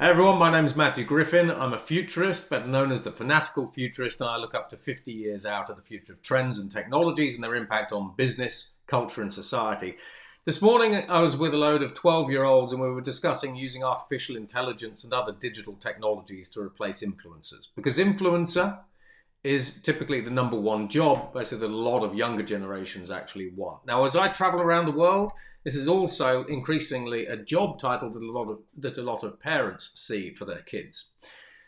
Hey everyone, my name is Matthew Griffin. I'm a futurist, better known as the fanatical futurist, and I look up to 50 years out at the future of trends and technologies and their impact on business, culture and society. This morning I was with a load of 12-year-olds and we were discussing using artificial intelligence and other digital technologies to replace influencers. Because influencer is typically the number one job, basically, that a lot of younger generations actually want. Now, as I travel around the world, this is also increasingly a job title that a lot of parents see for their kids.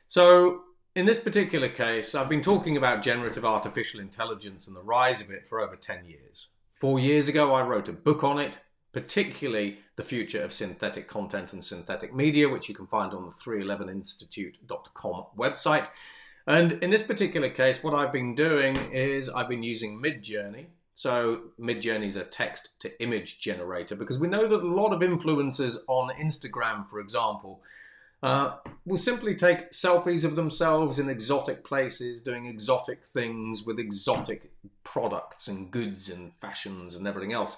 So, in this particular case, I've been talking about generative artificial intelligence and the rise of it for over 10 years. 4 years ago, I wrote a book on it, particularly the future of synthetic content and synthetic media, which you can find on the 311institute.com website. And in this particular case, what I've been doing is I've been using Midjourney. So Midjourney is a text to image generator because we know that a lot of influencers on Instagram, for example, will simply take selfies of themselves in exotic places, doing exotic things with exotic products and goods and fashions and everything else.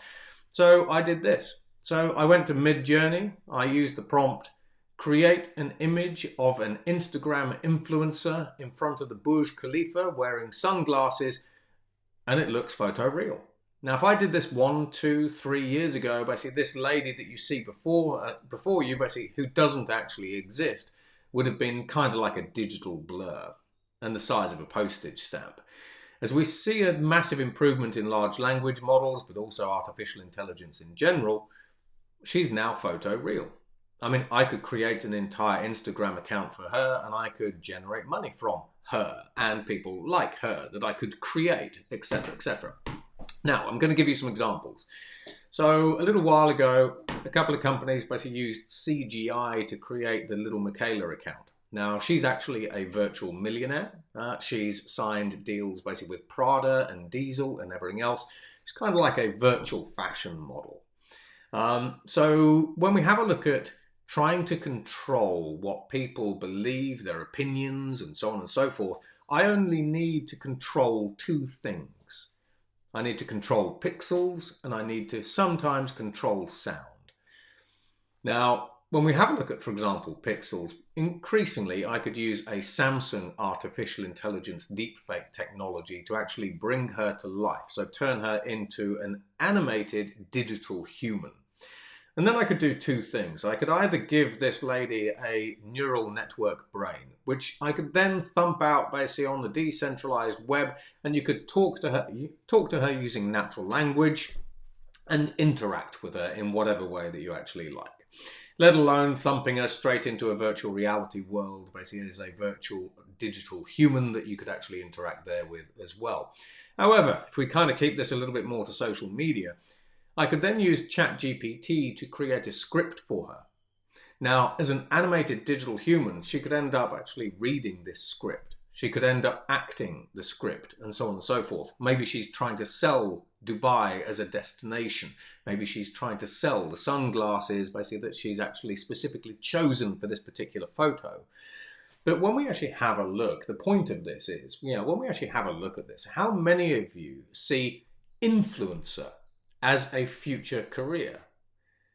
So I did this. So I went to Midjourney. I used the prompt, create an image of an Instagram influencer in front of the Burj Khalifa wearing sunglasses, and it looks photoreal. Now, if I did this 1, 2, 3 years ago, basically this lady that you see before you, basically who doesn't actually exist, would have been kind of like a digital blur and the size of a postage stamp. As we see a massive improvement in large language models, but also artificial intelligence in general, she's now photoreal. I mean, I could create an entire Instagram account for her and I could generate money from her and people like her that I could create, etc., etc. Now, I'm going to give you some examples. So a little while ago, a couple of companies basically used CGI to create the little Michaela account. Now, she's actually a virtual millionaire. She's signed deals basically with Prada and Diesel and everything else. She's kind of like a virtual fashion model. So when we have a look at trying to control what people believe, their opinions, and so on and so forth, I only need to control two things. I need to control pixels, and I need to sometimes control sound. Now, when we have a look at, for example, pixels, increasingly I could use a Samsung artificial intelligence deepfake technology to actually bring her to life, so turn her into an animated digital human. And then I could do two things. I could either give this lady a neural network brain, which I could then thump out basically on the decentralized web, and you could talk to her using natural language and interact with her in whatever way that you actually like. Let alone thumping her straight into a virtual reality world, basically as a virtual digital human that you could actually interact there with as well. However, if we kind of keep this a little bit more to social media, I could then use ChatGPT to create a script for her. Now, as an animated digital human, she could end up actually reading this script. She could end up acting the script and so on and so forth. Maybe she's trying to sell Dubai as a destination. Maybe she's trying to sell the sunglasses, basically, that she's actually specifically chosen for this particular photo. But when we actually have a look, the point of this is, when we actually have a look at this, how many of you see influencer as a future career?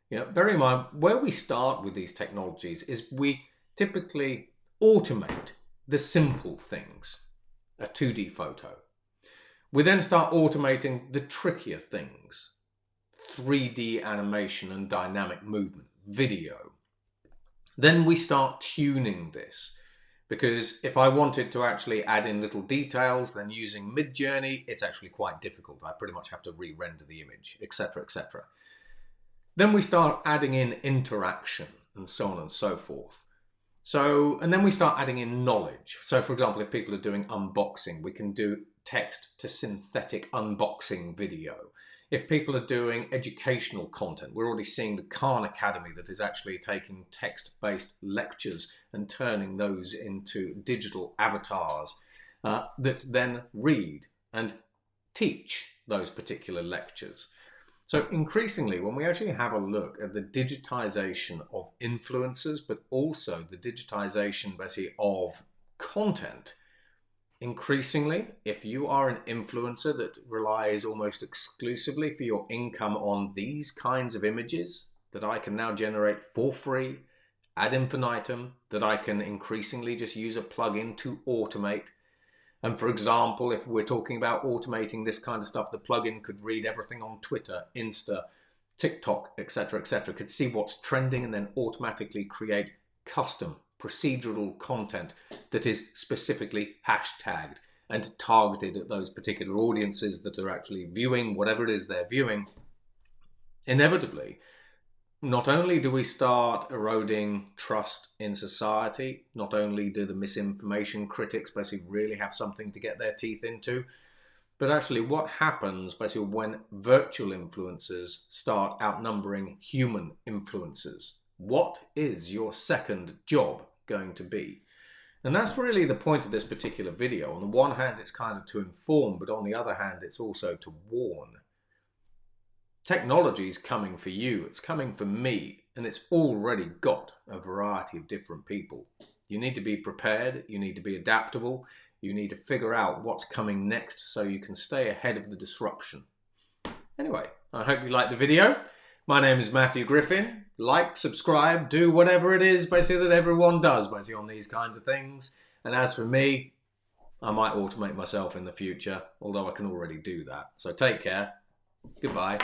Bear in mind, where we start with these technologies is we typically automate the simple things, a 2D photo. We then start automating the trickier things, 3D animation and dynamic movement, video. Then we start tuning this, because if I wanted to actually add in little details, then using Midjourney, it's actually quite difficult. I pretty much have to re-render the image, etc., etc. Then we start adding in interaction and so on and so forth. And then we start adding in knowledge. So for example, if people are doing unboxing, we can do text to synthetic unboxing video. If people are doing educational content, we're already seeing the Khan Academy that is actually taking text-based lectures and turning those into digital avatars that then read and teach those particular lectures. So increasingly, when we actually have a look at the digitization of influencers, but also the digitization basically of content, increasingly, if you are an influencer that relies almost exclusively for your income on these kinds of images that I can now generate for free ad infinitum, that I can increasingly just use a plugin to automate. And for example, if we're talking about automating this kind of stuff, the plugin could read everything on Twitter, Insta, TikTok, etc., could see what's trending and then automatically create custom procedural content that is specifically hashtagged and targeted at those particular audiences that are actually viewing whatever it is they're viewing. Inevitably, not only do we start eroding trust in society, not only do the misinformation critics basically really have something to get their teeth into, but actually what happens basically when virtual influencers start outnumbering human influencers? What is your second job going to be? And that's really the point of this particular video. On the one hand, it's kind of to inform, but on the other hand, it's also to warn. Technology is coming for you, it's coming for me, and it's already got a variety of different people. You need to be prepared, you need to be adaptable, you need to figure out what's coming next so you can stay ahead of the disruption. Anyway, I hope you liked the video. My name is Matthew Griffin. Like, subscribe, do whatever it is basically that everyone does basically on these kinds of things. And as for me, I might automate myself in the future, although I can already do that. So take care. Goodbye.